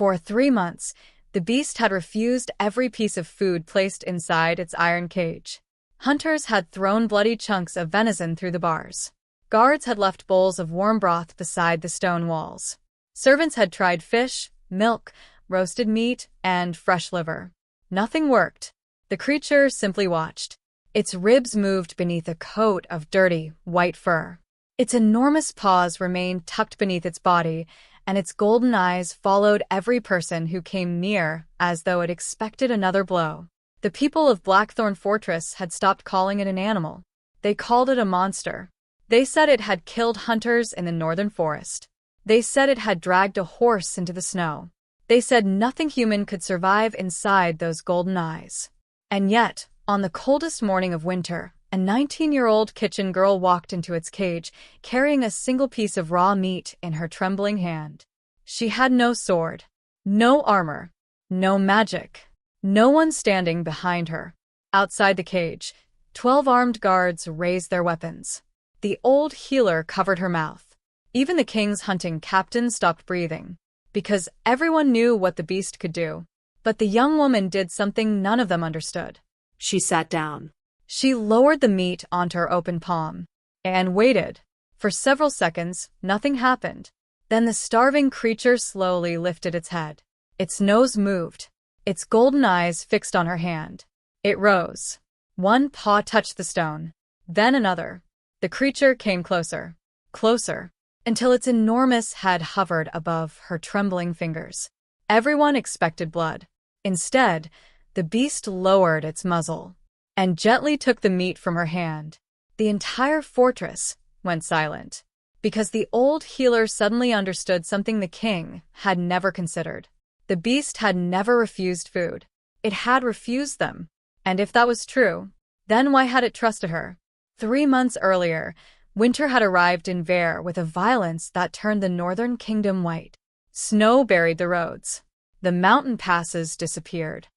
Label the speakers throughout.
Speaker 1: For 3 months, the beast had refused every piece of food placed inside its iron cage. Hunters had thrown bloody chunks of venison through the bars. Guards had left bowls of warm broth beside the stone walls. Servants had tried fish, milk, roasted meat, and fresh liver. Nothing worked. The creature simply watched. Its ribs moved beneath a coat of dirty, white fur. Its enormous paws remained tucked beneath its body, and its golden eyes followed every person who came near as though it expected another blow. The people of Blackthorn Fortress had stopped calling it an animal. They called it a monster. They said it had killed hunters in the northern forest. They said it had dragged a horse into the snow. They said nothing human could survive inside those golden eyes. And yet, on the coldest morning of winter, a 19-year-old kitchen girl walked into its cage, carrying a single piece of raw meat in her trembling hand. She had no sword, no armor, no magic, no one standing behind her. Outside the cage, 12 armed guards raised their weapons. The old healer covered her mouth. Even the king's hunting captain stopped breathing, because everyone knew what the beast could do. But the young woman did something none of them understood.
Speaker 2: She sat down.
Speaker 1: She lowered the meat onto her open palm and waited. For several seconds, nothing happened. Then the starving creature slowly lifted its head. Its nose moved, its golden eyes fixed on her hand. It rose. One paw touched the stone, then another. The creature came closer, closer, until its enormous head hovered above her trembling fingers. Everyone expected blood. Instead, the beast lowered its muzzle and gently took the meat from her hand. The entire fortress went silent, because the old healer suddenly understood something the king had never considered. The beast had never refused food. It had refused them. And if that was true, then why had it trusted her? 3 months earlier, winter had arrived in Vael with a violence that turned the northern kingdom white. Snow buried the roads. The mountain passes disappeared.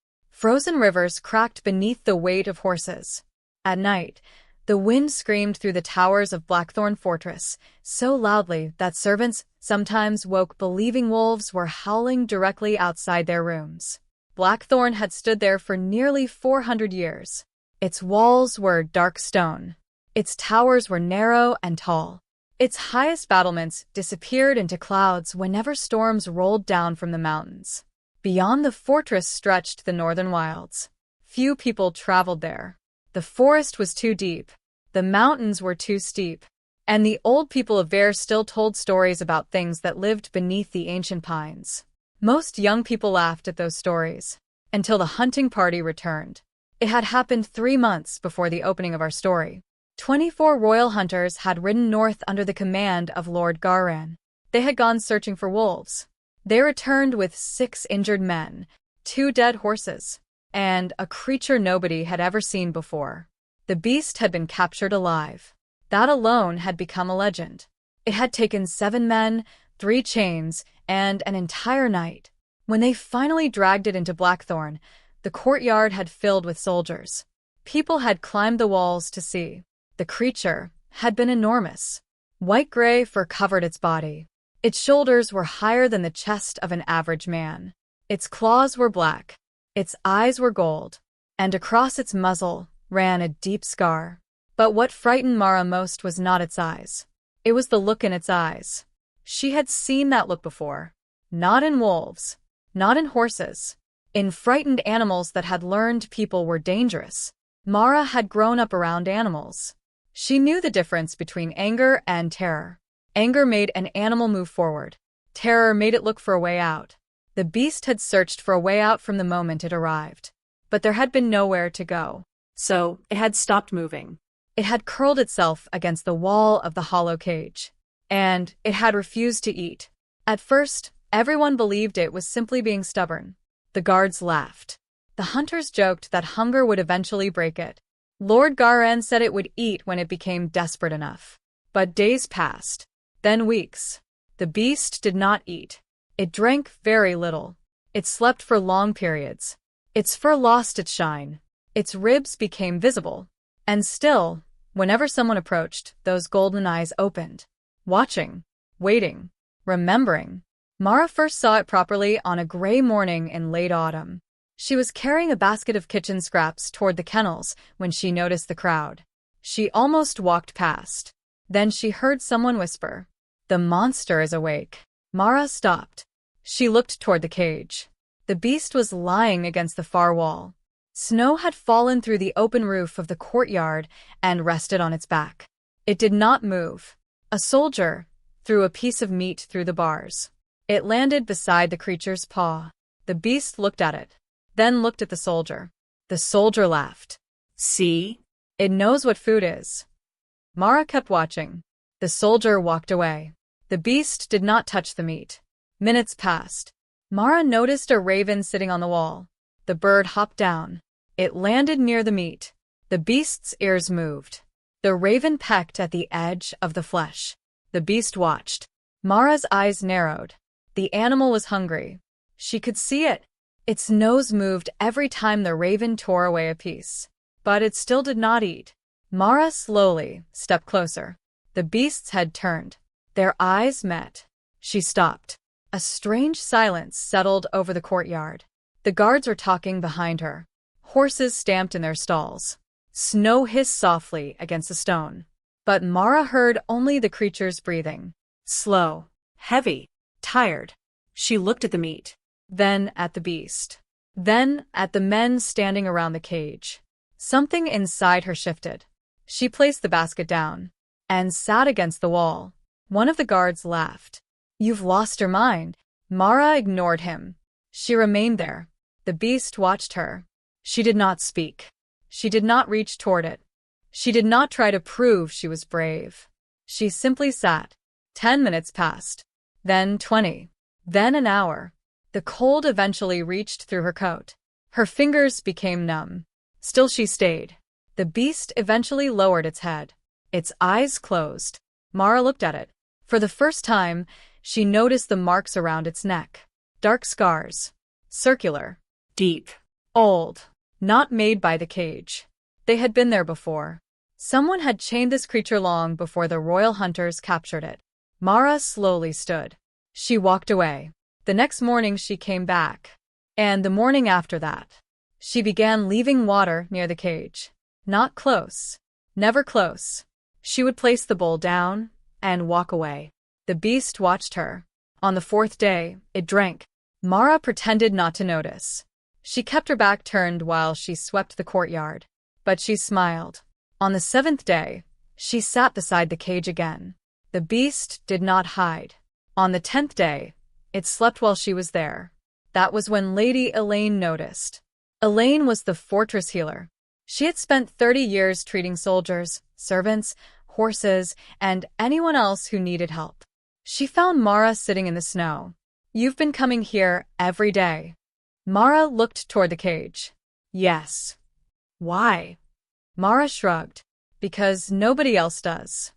Speaker 1: Frozen rivers cracked beneath the weight of horses. At night, the wind screamed through the towers of Blackthorn Fortress so loudly that servants sometimes woke believing wolves were howling directly outside their rooms. Blackthorn had stood there for nearly 400 years. Its walls were dark stone. Its towers were narrow and tall. Its highest battlements disappeared into clouds whenever storms rolled down from the mountains. Beyond the fortress stretched the northern wilds. Few people traveled there. The forest was too deep. The mountains were too steep. And the old people of Vael still told stories about things that lived beneath the ancient pines. Most young people laughed at those stories, until the hunting party returned. It had happened 3 months before the opening of our story. 24 royal hunters had ridden north under the command of Lord Garan. They had gone searching for wolves. They returned with 6 injured men, 2 dead horses, and a creature nobody had ever seen before. The beast had been captured alive. That alone had become a legend. It had taken 7 men, 3 chains, and an entire night. When they finally dragged it into Blackthorn, the courtyard had filled with soldiers. People had climbed the walls to see. The creature had been enormous. White-gray fur covered its body. Its shoulders were higher than the chest of an average man. Its claws were black. Its eyes were gold. And across its muzzle ran a deep scar. But what frightened Mara most was not its eyes. It was the look in its eyes. She had seen that look before. Not in wolves. Not in horses. In frightened animals that had learned people were dangerous. Mara had grown up around animals. She knew the difference between anger and terror. Anger made an animal move forward. Terror made it look for a way out. The beast had searched for a way out from the moment it arrived. But there had been nowhere to go.
Speaker 2: So, it had stopped moving.
Speaker 1: It had curled itself against the wall of the hollow cage. And it had refused to eat. At first, everyone believed it was simply being stubborn. The guards laughed. The hunters joked that hunger would eventually break it. Lord Garan said it would eat when it became desperate enough. But days passed. Then weeks. The beast did not eat. It drank very little. It slept for long periods. Its fur lost its shine. Its ribs became visible. And still, whenever someone approached, those golden eyes opened. Watching. Waiting. Remembering. Mara first saw it properly on a gray morning in late autumn. She was carrying a basket of kitchen scraps toward the kennels when she noticed the crowd. She almost walked past. Then she heard someone whisper, "The monster is awake." Mara stopped. She looked toward the cage. The beast was lying against the far wall. Snow had fallen through the open roof of the courtyard and rested on its back. It did not move. A soldier threw a piece of meat through the bars. It landed beside the creature's paw. The beast looked at it, then looked at the soldier. The soldier laughed.
Speaker 2: "See?
Speaker 1: It knows what food is." Mara kept watching. The soldier walked away. The beast did not touch the meat. Minutes passed. Mara noticed a raven sitting on the wall. The bird hopped down. It landed near the meat. The beast's ears moved. The raven pecked at the edge of the flesh. The beast watched. Mara's eyes narrowed. The animal was hungry. She could see it. Its nose moved every time the raven tore away a piece. But it still did not eat. Mara slowly stepped closer. The beast's head turned. Their eyes met. She stopped. A strange silence settled over the courtyard. The guards were talking behind her. Horses stamped in their stalls. Snow hissed softly against the stone. But Mara heard only the creature's breathing.
Speaker 2: Slow, heavy, tired. She looked at the meat.
Speaker 1: Then at the beast. Then at the men standing around the cage. Something inside her shifted. She placed the basket down and sat against the wall. One of the guards laughed. "You've lost your mind." Mara ignored him. She remained there. The beast watched her. She did not speak. She did not reach toward it. She did not try to prove she was brave. She simply sat. 10 minutes passed. Then 20. Then an hour. The cold eventually reached through her coat. Her fingers became numb. Still she stayed. The beast eventually lowered its head. Its eyes closed. Mara looked at it. For the first time, she noticed the marks around its neck. Dark scars. Circular.
Speaker 2: Deep.
Speaker 1: Old. Not made by the cage. They had been there before. Someone had chained this creature long before the royal hunters captured it. Mara slowly stood. She walked away. The next morning she came back. And the morning after that. She began leaving water near the cage. Not close. Never close. She would place the bowl down and walk away. The beast watched her. On the 4th day, it drank. Mara pretended not to notice. She kept her back turned while she swept the courtyard. But she smiled. On the 7th day, she sat beside the cage again. The beast did not hide. On the 10th day, it slept while she was there. That was when Lady Elaine noticed. Elaine was the fortress healer. She had spent 30 years treating soldiers, servants, horses, and anyone else who needed help. She found Mara sitting in the snow. "You've been coming here every day." Mara looked toward the cage. "Yes." "Why?" Mara shrugged. "Because nobody else does."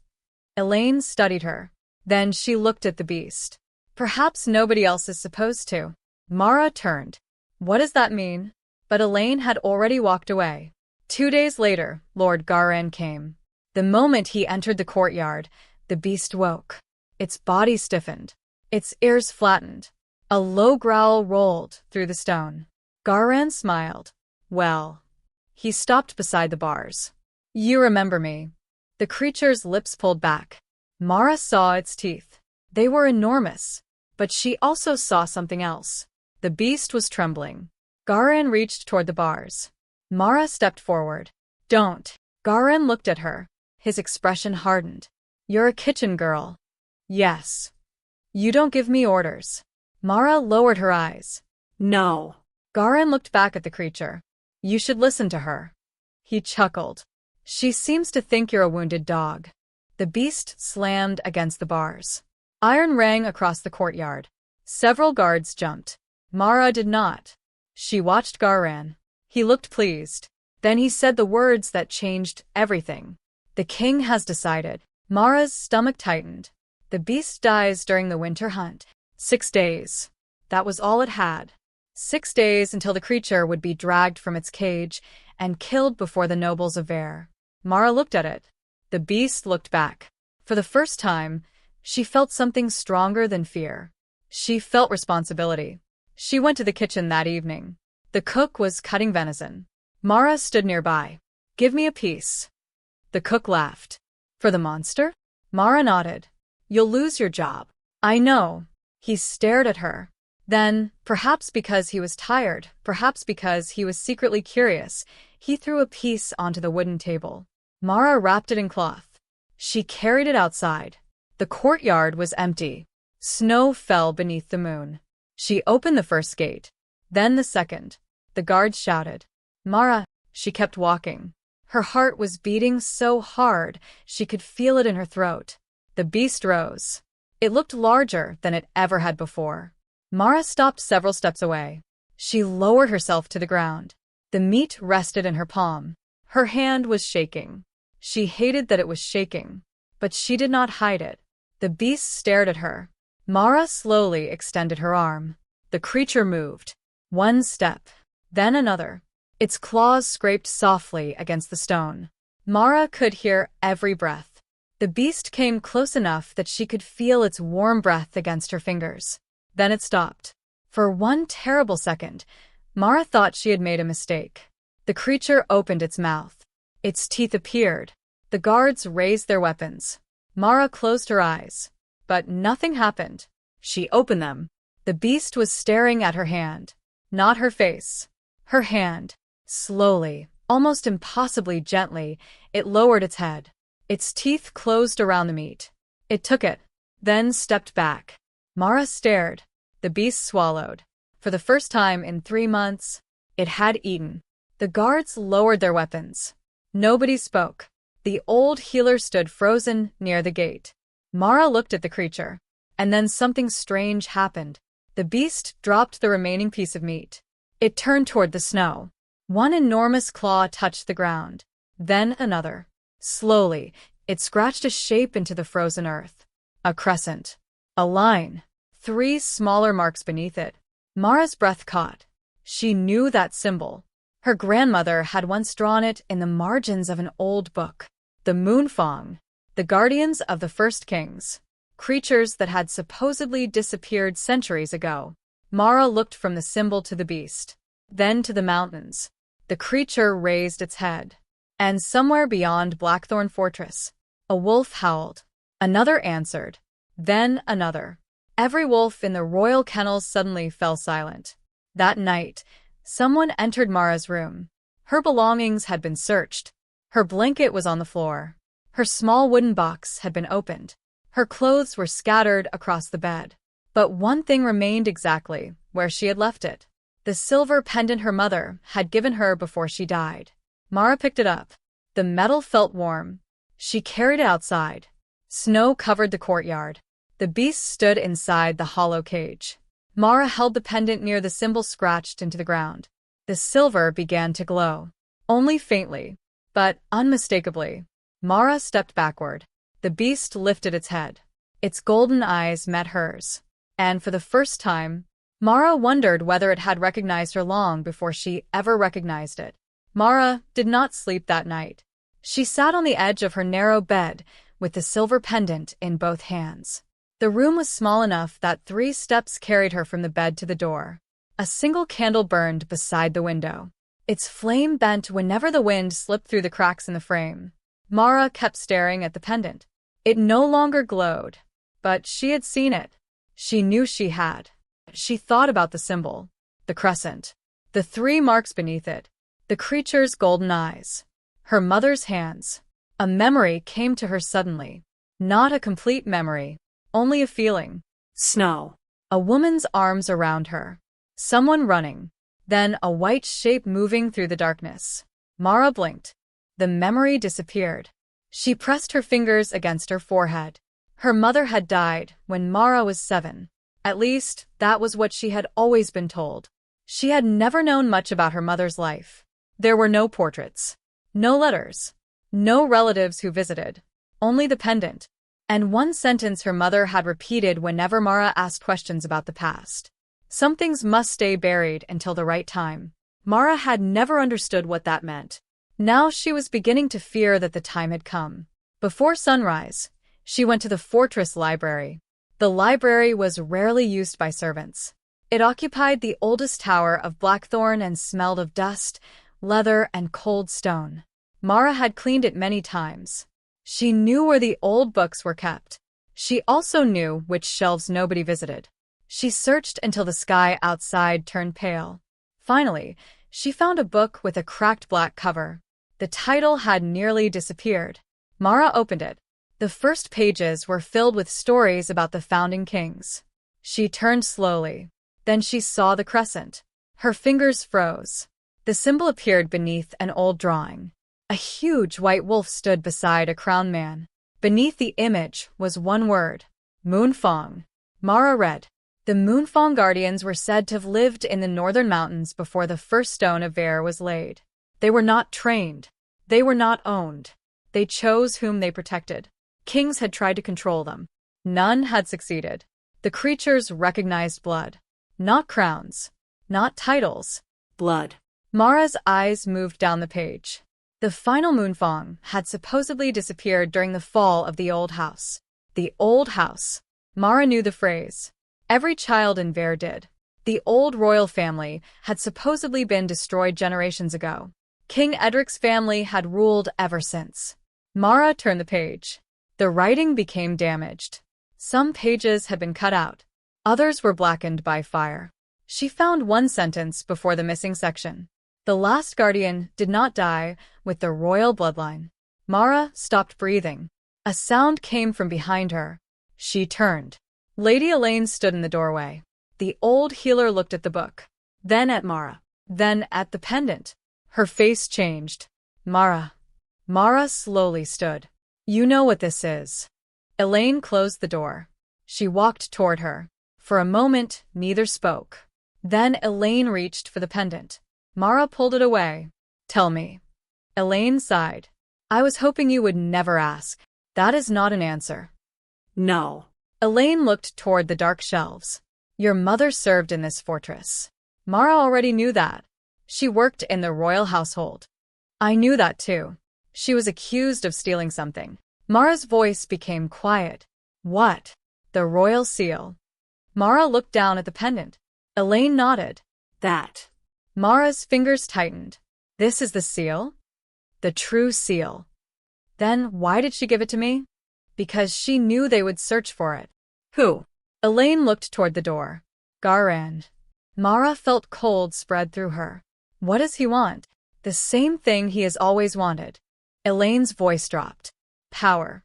Speaker 1: Elaine studied her. Then she looked at the beast. "Perhaps nobody else is supposed to." Mara turned. "What does that mean?" But Elaine had already walked away. 2 days later, Lord Garan came. The moment he entered the courtyard, the beast woke. Its body stiffened. Its ears flattened. A low growl rolled through the stone. Garan smiled. "Well." He stopped beside the bars. "You remember me." The creature's lips pulled back. Mara saw its teeth. They were enormous. But she also saw something else. The beast was trembling. Garan reached toward the bars. Mara stepped forward. "Don't." Garan looked at her. His expression hardened. "You're a kitchen girl." "Yes." "You don't give me orders." Mara lowered her eyes.
Speaker 2: "No."
Speaker 1: Garan looked back at the creature. "You should listen to her." He chuckled. "She seems to think you're a wounded dog." The beast slammed against the bars. Iron rang across the courtyard. Several guards jumped. Mara did not. She watched Garan. He looked pleased. Then he said the words that changed everything. "The king has decided." Mara's stomach tightened. The beast dies during the winter hunt. 6 days. That was all it had. 6 days until the creature would be dragged from its cage and killed before the nobles of Vael. Mara looked at it. The beast looked back. For the first time, she felt something stronger than fear. She felt responsibility. She went to the kitchen that evening. The cook was cutting venison. Mara stood nearby. "Give me a piece." The cook laughed. "For the monster?" Mara nodded. "You'll lose your job." "I know." He stared at her. Then, perhaps because he was tired, perhaps because he was secretly curious, he threw a piece onto the wooden table. Mara wrapped it in cloth. She carried it outside. The courtyard was empty. Snow fell beneath the moon. She opened the first gate, then the second. The guards shouted. "Mara!" She kept walking. Her heart was beating so hard she could feel it in her throat. The beast rose. It looked larger than it ever had before. Mara stopped several steps away. She lowered herself to the ground. The meat rested in her palm. Her hand was shaking. She hated that it was shaking, but she did not hide it. The beast stared at her. Mara slowly extended her arm. The creature moved. One step, then another. Its claws scraped softly against the stone. Mara could hear every breath. The beast came close enough that she could feel its warm breath against her fingers. Then it stopped. For one terrible second, Mara thought she had made a mistake. The creature opened its mouth. Its teeth appeared. The guards raised their weapons. Mara closed her eyes. But nothing happened. She opened them. The beast was staring at her hand. Not her face. Her hand. Slowly, almost impossibly gently, it lowered its head. Its teeth closed around the meat. It took it, then stepped back. Mara stared. The beast swallowed. For the first time in 3 months, it had eaten. The guards lowered their weapons. Nobody spoke. The old healer stood frozen near the gate. Mara looked at the creature. And then something strange happened. The beast dropped the remaining piece of meat. It turned toward the snow. One enormous claw touched the ground. Then another. Slowly, it scratched a shape into the frozen earth. A crescent. A line. 3 smaller marks beneath it. Mara's breath caught. She knew that symbol. Her grandmother had once drawn it in the margins of an old book. The Moonfang, the guardians of the first kings. Creatures that had supposedly disappeared centuries ago. Mara looked from the symbol to the beast. Then to the mountains. The creature raised its head. And somewhere beyond Blackthorn Fortress, a wolf howled. Another answered. Then another. Every wolf in the royal kennels suddenly fell silent. That night, someone entered Mara's room. Her belongings had been searched. Her blanket was on the floor. Her small wooden box had been opened. Her clothes were scattered across the bed. But one thing remained exactly where she had left it. The silver pendant her mother had given her before she died. Mara picked it up. The metal felt warm. She carried it outside. Snow covered the courtyard. The beast stood inside the hollow cage. Mara held the pendant near the symbol scratched into the ground. The silver began to glow. Only faintly, but unmistakably. Mara stepped backward. The beast lifted its head. Its golden eyes met hers. And for the first time, Mara wondered whether it had recognized her long before she ever recognized it. Mara did not sleep that night. She sat on the edge of her narrow bed with the silver pendant in both hands. The room was small enough that 3 steps carried her from the bed to the door. A single candle burned beside the window. Its flame bent whenever the wind slipped through the cracks in the frame. Mara kept staring at the pendant. It no longer glowed, but she had seen it. She knew she had. She thought about the symbol, the crescent, the 3 marks beneath it, the creature's golden eyes, her mother's hands. A memory came to her suddenly. Not a complete memory, only a feeling.
Speaker 2: Snow.
Speaker 1: A woman's arms around her. Someone running. Then a white shape moving through the darkness. Mara blinked. The memory disappeared. She pressed her fingers against her forehead. Her mother had died when Mara was 7. At least, that was what she had always been told. She had never known much about her mother's life. There were no portraits. No letters. No relatives who visited. Only the pendant. And one sentence her mother had repeated whenever Mara asked questions about the past. Some things must stay buried until the right time. Mara had never understood what that meant. Now she was beginning to fear that the time had come. Before sunrise, she went to the fortress library. The library was rarely used by servants. It occupied the oldest tower of Blackthorn and smelled of dust, leather, and cold stone. Mara had cleaned it many times. She knew where the old books were kept. She also knew which shelves nobody visited. She searched until the sky outside turned pale. Finally, she found a book with a cracked black cover. The title had nearly disappeared. Mara opened it. The first pages were filled with stories about the founding kings. She turned slowly. Then she saw the crescent. Her fingers froze. The symbol appeared beneath an old drawing. A huge white wolf stood beside a crowned man. Beneath the image was one word: Moonfang. Mara read. The Moonfang guardians were said to have lived in the northern mountains before the first stone of Heir was laid. They were not trained. They were not owned. They chose whom they protected. Kings had tried to control them. None had succeeded. The creatures recognized blood. Not crowns. Not titles.
Speaker 2: Blood.
Speaker 1: Mara's eyes moved down the page. The final Moonfang had supposedly disappeared during the fall of the old house. The old house. Mara knew the phrase. Every child in Heir did. The old royal family had supposedly been destroyed generations ago. King Edric's family had ruled ever since. Mara turned the page. The writing became damaged. Some pages had been cut out. Others were blackened by fire. She found one sentence before the missing section. The last guardian did not die with the royal bloodline. Mara stopped breathing. A sound came from behind her. She turned. Lady Elaine stood in the doorway. The old healer looked at the book, then at Mara, then at the pendant. Her face changed. Mara. Mara slowly stood. You know what this is. Elaine closed the door. She walked toward her. For a moment, neither spoke. Then Elaine reached for the pendant. Mara pulled it away. Tell me. Elaine sighed. I was hoping you would never ask. That is not an answer.
Speaker 2: No.
Speaker 1: Elaine looked toward the dark shelves. Your mother served in this fortress. Mara already knew that. She worked in the royal household. I knew that too. She was accused of stealing something. Mara's voice became quiet. What? The royal seal. Mara looked down at the pendant. Elaine nodded.
Speaker 2: That.
Speaker 1: Mara's fingers tightened. This is the seal? The true seal. Then why did she give it to me? Because she knew they would search for it.
Speaker 2: Who?
Speaker 1: Elaine looked toward the door. Garand. Mara felt cold spread through her. What does he want? The same thing he has always wanted. Elaine's voice dropped. Power.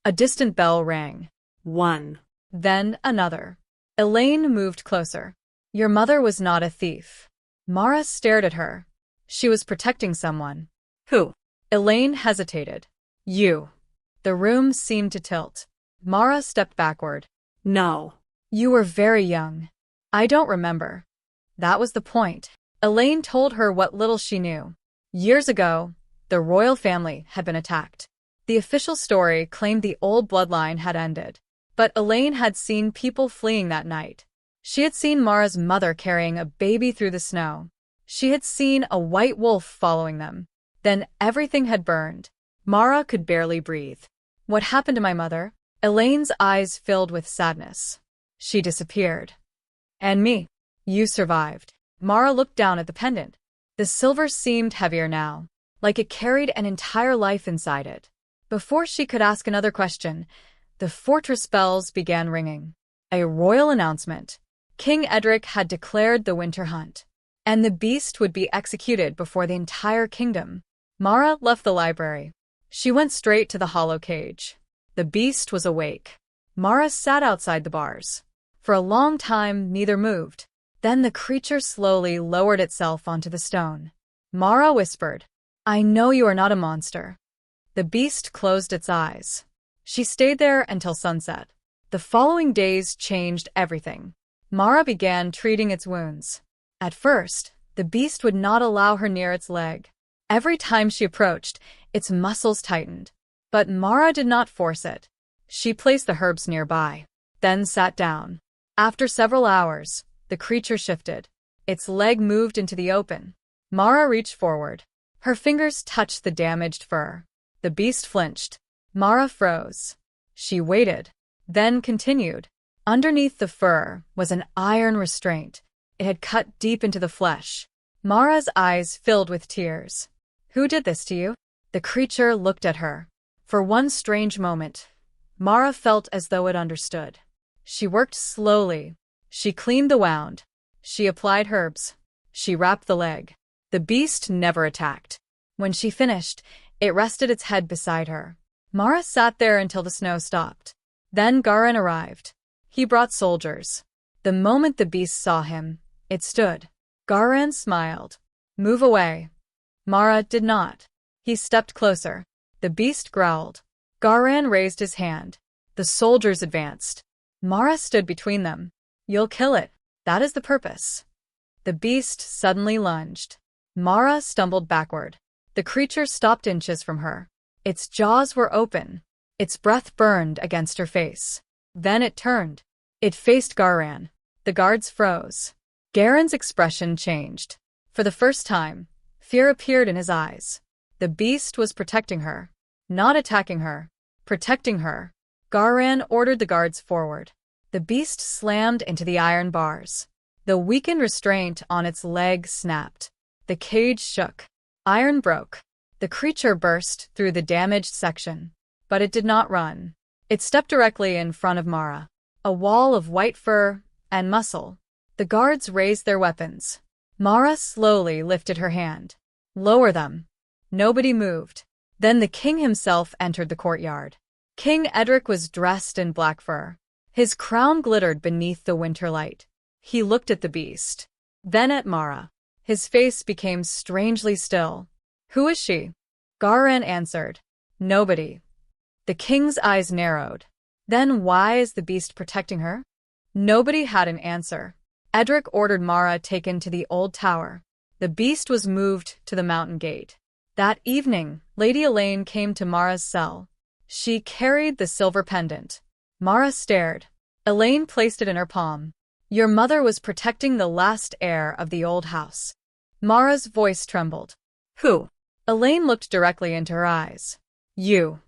Speaker 1: A distant bell rang.
Speaker 2: One.
Speaker 1: Then another. Elaine moved closer. Your mother was not a thief. Mara stared at her. She was protecting someone.
Speaker 2: Who?
Speaker 1: Elaine hesitated. You. The room seemed to tilt. Mara stepped backward.
Speaker 2: No.
Speaker 1: You were very young. I don't remember. That was the point. Elaine told her what little she knew. Years ago, the royal family had been attacked. The official story claimed the old bloodline had ended. But Elaine had seen people fleeing that night. She had seen Mara's mother carrying a baby through the snow. She had seen a white wolf following them. Then everything had burned. Mara could barely breathe. What happened to my mother? Elaine's eyes filled with sadness. She disappeared. And me. You survived. Mara looked down at the pendant. The silver seemed heavier now, like it carried an entire life inside it. Before she could ask another question, the fortress bells began ringing. A royal announcement. King Edric had declared the winter hunt, and the beast would be executed before the entire kingdom. Mara left the library. She went straight to the hollow cage. The beast was awake. Mara sat outside the bars. For a long time, neither moved. Then the creature slowly lowered itself onto the stone. Mara whispered, I know you are not a monster. The beast closed its eyes. She stayed there until sunset. The following days changed everything. Mara began treating its wounds. At first, the beast would not allow her near its leg. Every time she approached, its muscles tightened. But Mara did not force it. She placed the herbs nearby, then sat down. After several hours, the creature shifted. Its leg moved into the open. Mara reached forward. Her fingers touched the damaged fur. The beast flinched. Mara froze. She waited, then continued. Underneath the fur was an iron restraint. It had cut deep into the flesh. Mara's eyes filled with tears. "Who did this to you?" The creature looked at her. For one strange moment, Mara felt as though it understood. She worked slowly. She cleaned the wound. She applied herbs. She wrapped the leg. The beast never attacked. When she finished, it rested its head beside her. Mara sat there until the snow stopped. Then Garin arrived. He brought soldiers. The moment the beast saw him, it stood. Garin smiled. "Move away." Mara did not. He stepped closer. The beast growled. Garin raised his hand. The soldiers advanced. Mara stood between them. "You'll kill it. That is the purpose." The beast suddenly lunged. Mara stumbled backward. The creature stopped inches from her. Its jaws were open. Its breath burned against her face. Then it turned. It faced Garin. The guards froze. Garin's expression changed. For the first time, fear appeared in his eyes. The beast was protecting her. Not attacking her. Protecting her. Garin ordered the guards forward. The beast slammed into the iron bars. The weakened restraint on its leg snapped. The cage shook. Iron broke. The creature burst through the damaged section. But it did not run. It stepped directly in front of Mara. A wall of white fur and muscle. The guards raised their weapons. Mara slowly lifted her hand. "Lower them." Nobody moved. Then the king himself entered the courtyard. King Edric was dressed in black fur. His crown glittered beneath the winter light. He looked at the beast. Then at Mara. His face became strangely still. "Who is she?" Garin answered. "Nobody." The king's eyes narrowed. "Then why is the beast protecting her?" Nobody had an answer. Edric ordered Mara taken to the old tower. The beast was moved to the mountain gate. That evening, Lady Elaine came to Mara's cell. She carried the silver pendant. Mara stared. Elaine placed it in her palm. "Your mother was protecting the last heir of the old house." Mara's voice trembled. "Who?" Elaine looked directly into her eyes. "You."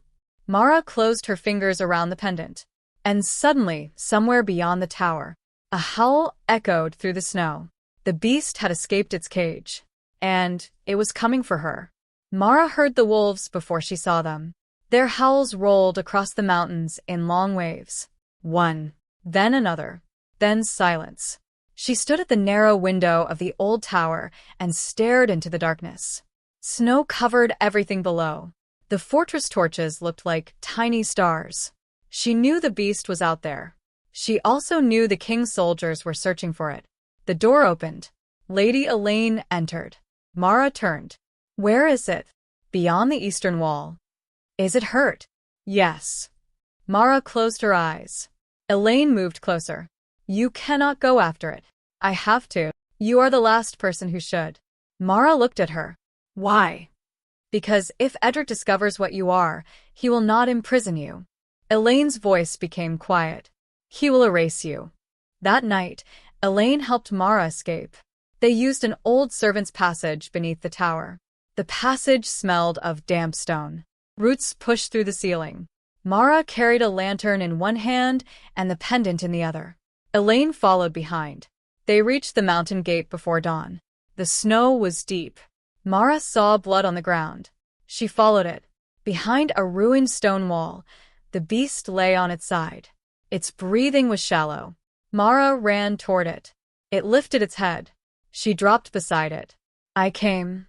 Speaker 1: Mara closed her fingers around the pendant. And suddenly, somewhere beyond the tower, a howl echoed through the snow. The beast had escaped its cage. And it was coming for her. Mara heard the wolves before she saw them. Their howls rolled across the mountains in long waves. One, then another, then silence. She stood at the narrow window of the old tower and stared into the darkness. Snow covered everything below. The fortress torches looked like tiny stars. She knew the beast was out there. She also knew the king's soldiers were searching for it. The door opened. Lady Elaine entered. Mara turned. "Where is it?" "Beyond the eastern wall." "Is it hurt?" "Yes." Mara closed her eyes. Elaine moved closer. "You cannot go after it." "I have to." "You are the last person who should." Mara looked at her. "Why?" "Because if Edric discovers what you are, he will not imprison you." Elaine's voice became quiet. "He will erase you." That night, Elaine helped Mara escape. They used an old servant's passage beneath the tower. The passage smelled of damp stone. Roots pushed through the ceiling. Mara carried a lantern in one hand and the pendant in the other. Elaine followed behind. They reached the mountain gate before dawn. The snow was deep. Mara saw blood on the ground. She followed it. Behind a ruined stone wall, the beast lay on its side. Its breathing was shallow. Mara ran toward it. It lifted its head. She dropped beside it. "I came."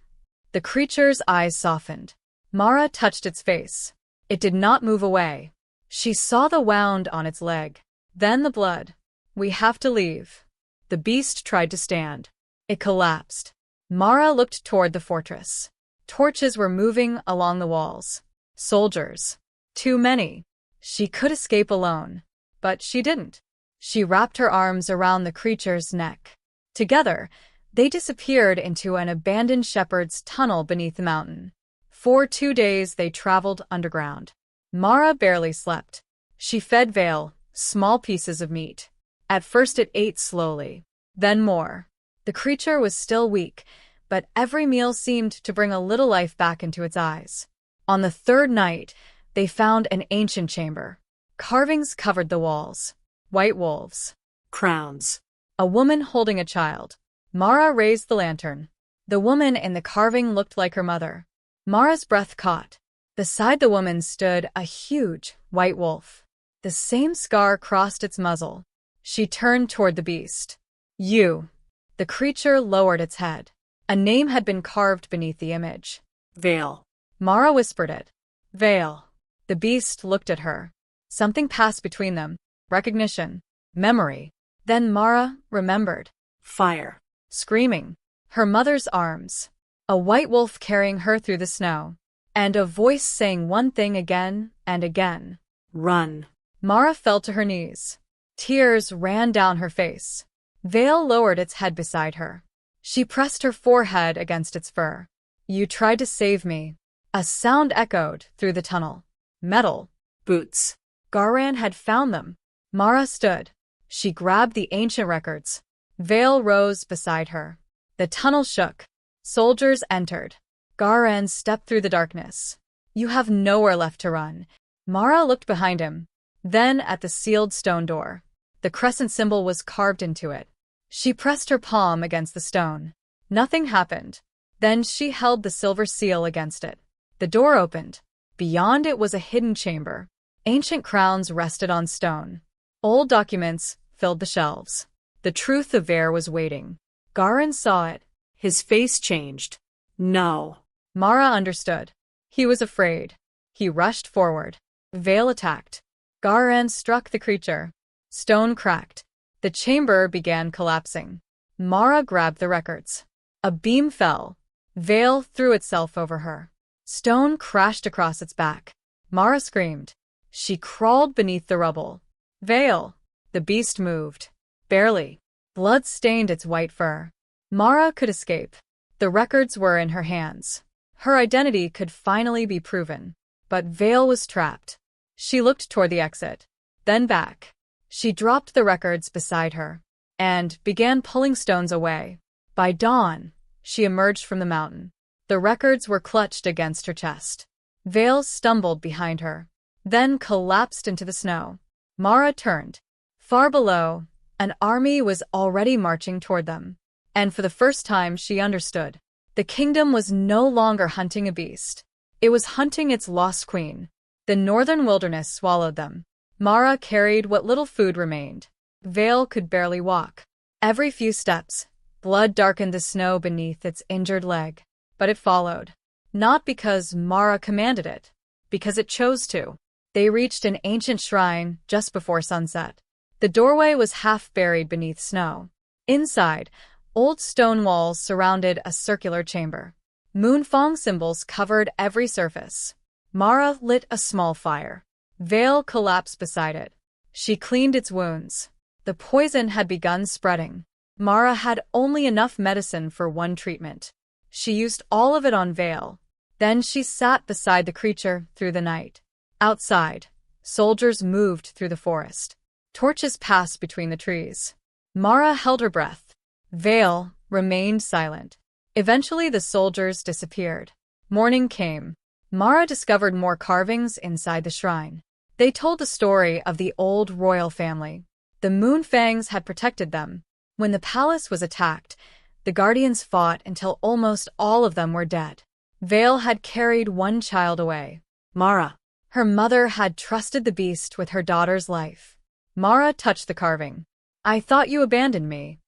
Speaker 1: The creature's eyes softened. Mara touched its face. It did not move away. She saw the wound on its leg. Then the blood. "We have to leave." The beast tried to stand. It collapsed. Mara looked toward the fortress. Torches were moving along the walls. Soldiers. Too many. She could escape alone. But she didn't. She wrapped her arms around the creature's neck. Together, they disappeared into an abandoned shepherd's tunnel beneath the mountain. For 2 days they traveled underground. Mara barely slept. She fed Vael small pieces of meat. At first it ate slowly. Then more. The creature was still weak, but every meal seemed to bring a little life back into its eyes. On the 3rd night, they found an ancient chamber. Carvings covered the walls. white wolves.
Speaker 2: Crowns.
Speaker 1: A woman holding a child. Mara raised the lantern. The woman in the carving looked like her mother. Mara's breath caught. Beside the woman stood a huge white wolf. The same scar crossed its muzzle. She turned toward the beast. You. The creature lowered its head. A name had been carved beneath the image.
Speaker 2: Vael.
Speaker 1: Mara whispered it. Vael. The beast looked at her. Something passed between them. Recognition. Memory. Then Mara remembered.
Speaker 2: Fire.
Speaker 1: Screaming. Her mother's arms. A white wolf carrying her through the snow. And a voice saying one thing again and again.
Speaker 2: Run.
Speaker 1: Mara fell to her knees. Tears ran down her face. Vael lowered its head beside her. She pressed her forehead against its fur. You tried to save me. A sound echoed through the tunnel. Metal.
Speaker 2: Boots.
Speaker 1: Garan had found them. Mara stood. She grabbed the ancient records. Vael rose beside her. The tunnel shook. Soldiers entered. Garan stepped through the darkness. You have nowhere left to run. Mara looked behind him. Then at the sealed stone door. The crescent symbol was carved into it. She pressed her palm against the stone. Nothing happened. Then she held the silver seal against it. The door opened. Beyond it was a hidden chamber. Ancient crowns rested on stone. Old documents filled the shelves. The truth of Heir was waiting. Garan saw it.
Speaker 2: His face changed. No.
Speaker 1: Mara understood. He was afraid. He rushed forward. Vael attacked. Garan struck the creature. Stone cracked. The chamber began collapsing. Mara grabbed the records. A beam fell. Vael threw itself over her. Stone crashed across its back. Mara screamed. She crawled beneath the rubble. Vael. The beast moved. Barely. Blood stained its white fur. Mara could escape. The records were in her hands. Her identity could finally be proven. But Vael was trapped. She looked toward the exit. Then back. She dropped the records beside her. And began pulling stones away. By dawn, she emerged from the mountain. The records were clutched against her chest. Vael stumbled behind her. Then collapsed into the snow. Mara turned. Far below, an army was already marching toward them. And for the first time she understood. The kingdom was no longer hunting a beast. It was hunting its lost queen. The northern wilderness swallowed them. Mara carried what little food remained. Vael could barely walk. Every few steps, blood darkened the snow beneath its injured leg. But it followed. Not because Mara commanded it. Because it chose to. They reached an ancient shrine just before sunset. The doorway was half buried beneath snow. Inside, old stone walls surrounded a circular chamber. Moonfang symbols covered every surface. Mara lit a small fire. Vael collapsed beside it. She cleaned its wounds. The poison had begun spreading. Mara had only enough medicine for one treatment. She used all of it on Vael. Then she sat beside the creature through the night. Outside, soldiers moved through the forest. Torches passed between the trees. Mara held her breath. Vael remained silent. Eventually the soldiers disappeared. Morning came. Mara discovered more carvings inside the shrine. They told the story of the old royal family. The Moonfangs had protected them. When the palace was attacked, the guardians fought until almost all of them were dead. Vael had carried one child away.
Speaker 2: Mara.
Speaker 1: Her mother had trusted the beast with her daughter's life. Mara touched the carving. I thought you abandoned me.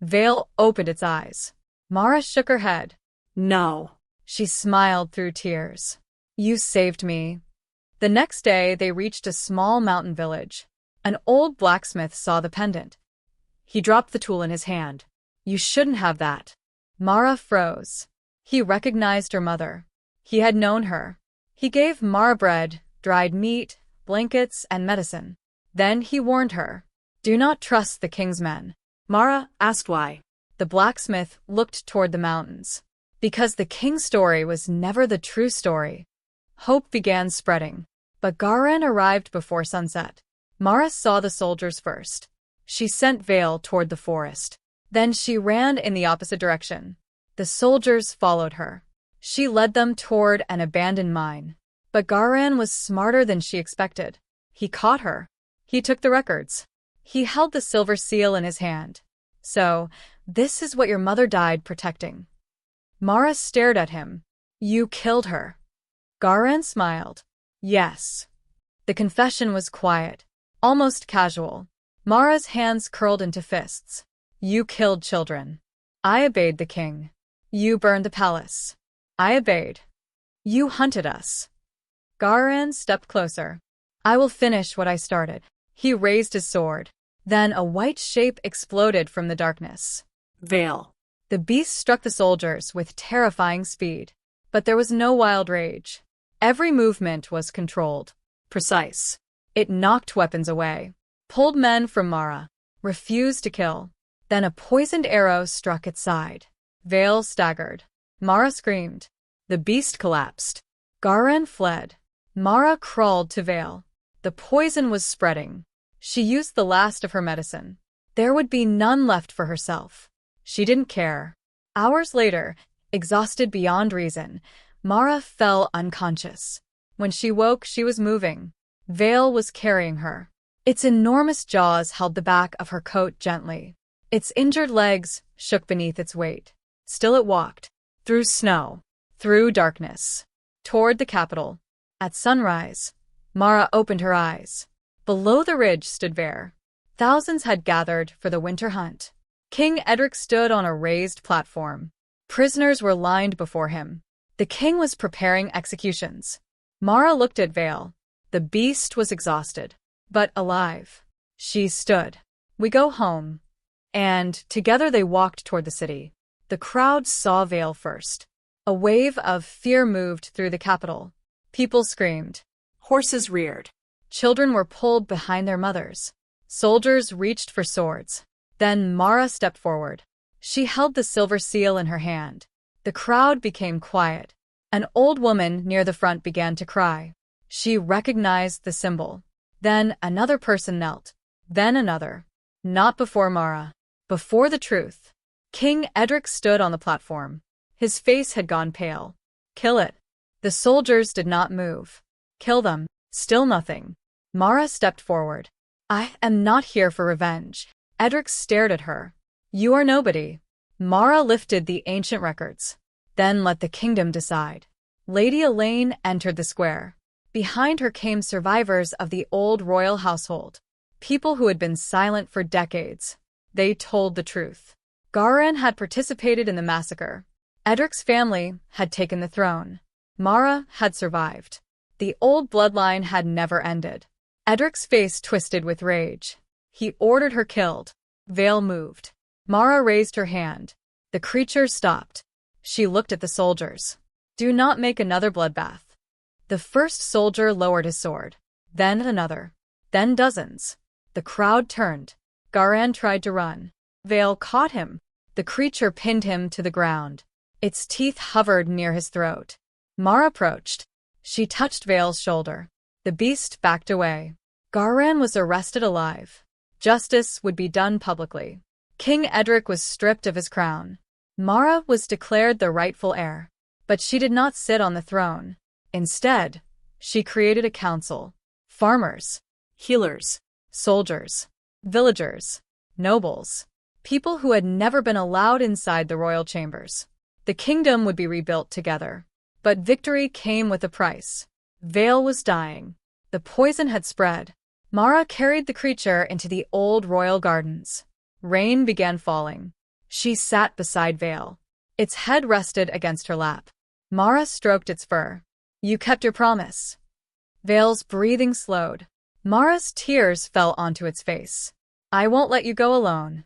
Speaker 1: Vael opened its eyes. Mara shook her head.
Speaker 2: No.
Speaker 1: She smiled through tears. You saved me. The next day they reached a small mountain village. An old blacksmith saw the pendant. He dropped the tool in his hand. You shouldn't have that. Mara froze. He recognized her mother. He had known her. He gave Mara bread, dried meat, blankets, and medicine. Then he warned her. Do not trust the king's men.
Speaker 2: Mara asked why.
Speaker 1: The blacksmith looked toward the mountains. Because the king's story was never the true story. Hope began spreading. But Garan arrived before sunset. Mara saw the soldiers first. She sent Vael toward the forest. Then she ran in the opposite direction. The soldiers followed her. She led them toward an abandoned mine. But Garan was smarter than she expected. He caught her. He took the records. He held the silver seal in his hand. So, this is what your mother died protecting. Mara stared at him. You killed her. Garan smiled. Yes. The confession was quiet, almost casual. Mara's hands curled into fists. You killed children. I obeyed the king. You burned the palace. I obeyed. You hunted us. Garan stepped closer. I will finish what I started. He raised his sword. Then a white shape exploded from the darkness.
Speaker 2: Vael.
Speaker 1: The beast struck the soldiers with terrifying speed. But there was no wild rage. Every movement was controlled.
Speaker 2: Precise.
Speaker 1: It knocked weapons away, pulled men from Mara, refused to kill. Then a poisoned arrow struck its side. Vael staggered. Mara screamed. The beast collapsed. Garan fled. Mara crawled to Vael. The poison was spreading. She used the last of her medicine. There would be none left for herself. She didn't care. Hours later, exhausted beyond reason, Mara fell unconscious. When she woke, she was moving. Vael was carrying her. Its enormous jaws held the back of her coat gently. Its injured legs shook beneath its weight. Still it walked. Through snow. Through darkness. Toward the capital. At sunrise, Mara opened her eyes. Below the ridge stood Vael. Thousands had gathered for the winter hunt. King Edric stood on a raised platform. Prisoners were lined before him. The king was preparing executions. Mara looked at Vael. The beast was exhausted, but alive. She stood. We go home. And together they walked toward the city. The crowd saw Vael first. A wave of fear moved through the capital. People screamed.
Speaker 2: Horses reared.
Speaker 1: Children were pulled behind their mothers. Soldiers reached for swords. Then Mara stepped forward. She held the silver seal in her hand. The crowd became quiet. An old woman near the front began to cry. She recognized the symbol. Then another person knelt. Then another. Not before Mara. Before the truth. King Edric stood on the platform. His face had gone pale. Kill it. The soldiers did not move. Kill them. Still nothing. Mara stepped forward. I am not here for revenge. Edric stared at her. You are nobody. Mara lifted the ancient records. Then let the kingdom decide. Lady Elaine entered the square. Behind her came survivors of the old royal household. People who had been silent for decades. They told the truth. Garan had participated in the massacre. Edric's family had taken the throne. Mara had survived. The old bloodline had never ended. Edric's face twisted with rage. He ordered her killed. Vael moved. Mara raised her hand. The creature stopped. She looked at the soldiers. Do not make another bloodbath. The first soldier lowered his sword. Then another. Then dozens. The crowd turned. Garan tried to run. Vael caught him. The creature pinned him to the ground. Its teeth hovered near his throat. Mara approached. She touched Vael's shoulder. The beast backed away. Garan was arrested alive. Justice would be done publicly. King Edric was stripped of his crown. Mara was declared the rightful heir. But she did not sit on the throne. Instead, she created a council. Farmers,
Speaker 2: Healers.
Speaker 1: soldiers, villagers, nobles, people who had never been allowed inside the royal chambers. The kingdom would be rebuilt together. But victory came with a price. Vael was dying. The poison had spread. Mara carried the creature into the old royal gardens. Rain began falling. She sat beside Vael. Its head rested against her lap. Mara stroked its fur. You kept your promise. Vael's breathing slowed. Mara's tears fell onto its face. I won't let you go alone.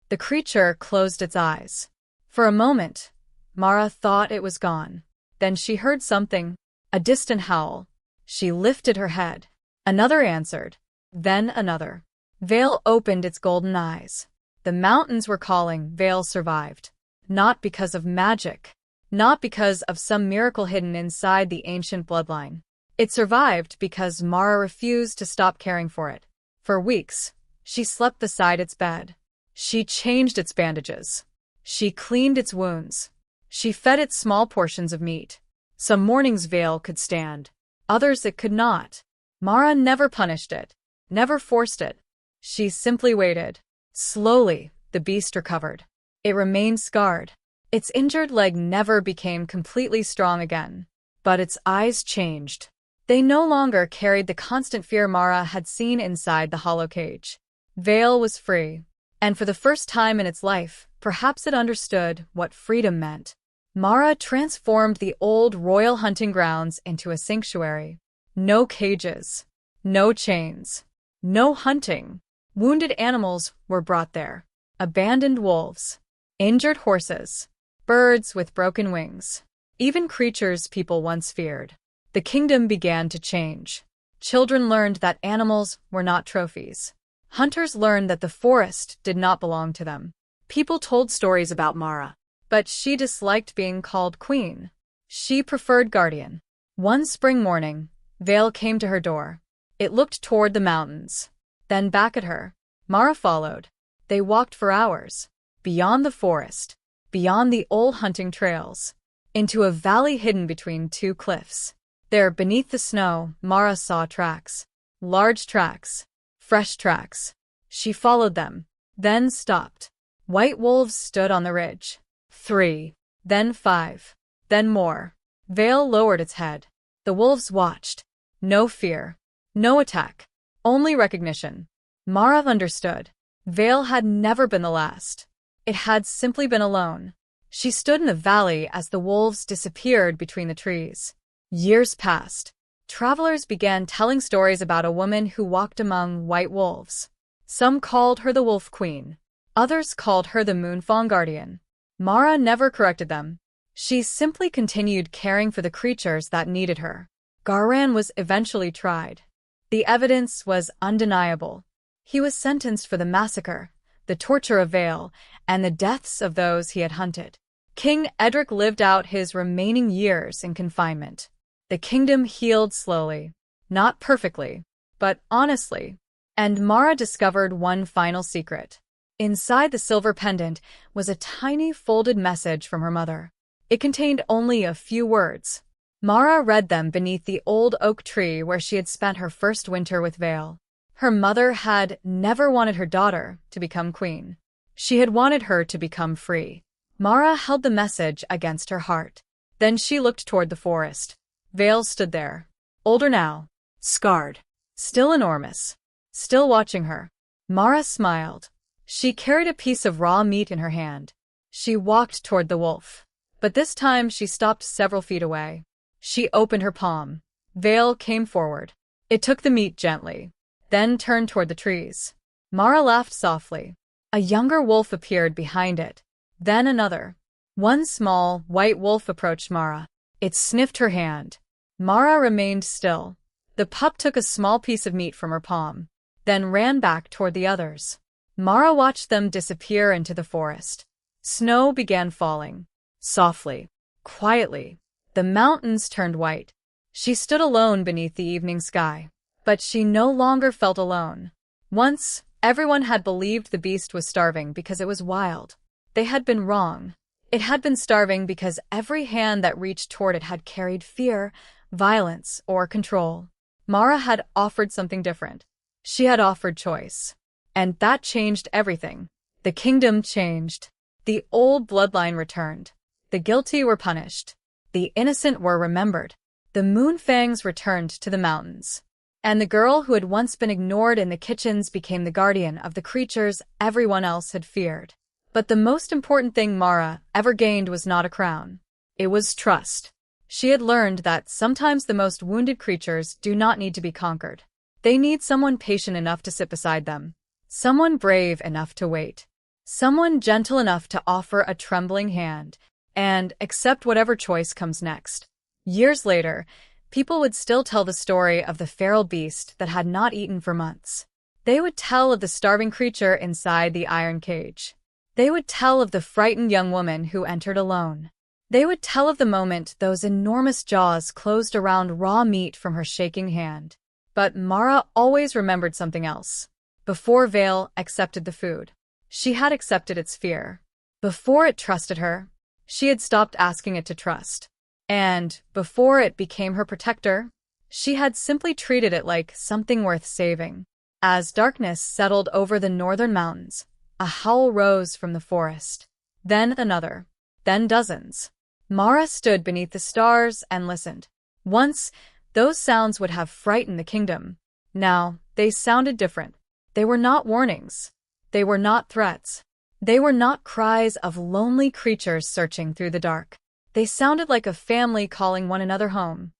Speaker 1: The creature closed its eyes. For a moment, Mara thought it was gone. Then she heard something, a distant howl. She lifted her head. Another answered. Then another. Vael opened its golden eyes. The mountains were calling. Vael survived. Not because of magic. Not because of some miracle hidden inside the ancient bloodline. It survived because Mara refused to stop caring for it. For weeks, she slept beside its bed. She changed its bandages. She cleaned its wounds. She fed it small portions of meat. Some mornings Vael could stand. Others it could not. Mara never punished it. Never forced it. She simply waited. Slowly, the beast recovered. It remained scarred. Its injured leg never became completely strong again. But its eyes changed. They no longer carried the constant fear Mara had seen inside the hollow cage. Vael was free. And for the first time in its life, perhaps it understood what freedom meant. Mara transformed the old royal hunting grounds into a sanctuary. No cages. No chains. No hunting. Wounded animals were brought there. Abandoned wolves. Injured horses. Birds with broken wings. Even creatures people once feared. The kingdom began to change. Children learned that animals were not trophies. Hunters learned that the forest did not belong to them.
Speaker 2: People told stories about Mara.
Speaker 1: But she disliked being called queen. She preferred guardian. One spring morning, Vael came to her door. It looked toward the mountains. Then back at her. Mara followed. They walked for hours. Beyond the forest. Beyond the old hunting trails. Into a valley hidden between two cliffs. There, beneath the snow, Mara saw tracks. Large tracks. Fresh tracks. She followed them. Then stopped. White wolves stood on the ridge. 3. Then 5. Then more. Vael lowered its head. The wolves watched. No fear. No attack. Only recognition. Mara understood. Vael had never been the last. It had simply been alone. She stood in the valley as the wolves disappeared between the trees. Years passed. Travelers began telling stories about a woman who walked among white wolves. Some called her the Wolf Queen. Others called her the Moonfang Guardian. Mara never corrected them. She simply continued caring for the creatures that needed her. Garan was eventually tried. The evidence was undeniable. He was sentenced for the massacre, the torture of Vael, and the deaths of those he had hunted. King Edric lived out his remaining years in confinement. The kingdom healed slowly. Not perfectly, but honestly. And Mara discovered one final secret. Inside the silver pendant was a tiny folded message from her mother. It contained only a few words. Mara read them beneath the old oak tree where she had spent her first winter with Vael. Her mother had never wanted her daughter to become queen. She had wanted her to become free. Mara held the message against her heart. Then she looked toward the forest. Vael stood there. Older now. Scarred. Still enormous. Still watching her. Mara smiled. She carried a piece of raw meat in her hand. She walked toward the wolf. But this time she stopped several feet away. She opened her palm. Vael came forward. It took the meat gently. Then turned toward the trees. Mara laughed softly. A younger wolf appeared behind it. Then another. One small, white wolf approached Mara. It sniffed her hand. Mara remained still. The pup took a small piece of meat from her palm, then ran back toward the others. Mara watched them disappear into the forest. Snow began falling. Softly. Quietly. The mountains turned white. She stood alone beneath the evening sky. But she no longer felt alone. Once, everyone had believed the beast was starving because it was wild. They had been wrong. It had been starving because every hand that reached toward it had carried fear, violence, or control. Mara had offered something different. She had offered choice. And that changed everything. The kingdom changed. The old bloodline returned. The guilty were punished. The innocent were remembered. The Moonfangs returned to the mountains. And the girl who had once been ignored in the kitchens became the guardian of the creatures everyone else had feared. But the most important thing Mara ever gained was not a crown. It was trust. She had learned that sometimes the most wounded creatures do not need to be conquered. They need someone patient enough to sit beside them. Someone brave enough to wait. Someone gentle enough to offer a trembling hand and accept whatever choice comes next. Years later, people would still tell the story of the feral beast that had not eaten for months. They would tell of the starving creature inside the iron cage. They would tell of the frightened young woman who entered alone. They would tell of the moment those enormous jaws closed around raw meat from her shaking hand. But Mara always remembered something else. Before Vael accepted the food, she had accepted its fear. Before it trusted her, she had stopped asking it to trust. And before it became her protector, she had simply treated it like something worth saving. As darkness settled over the northern mountains, a howl rose from the forest. Then another. Then dozens. Mara stood beneath the stars and listened. Once, those sounds would have frightened the kingdom. Now, they sounded different. They were not warnings. They were not threats. They were not cries of lonely creatures searching through the dark. They sounded like a family calling one another home.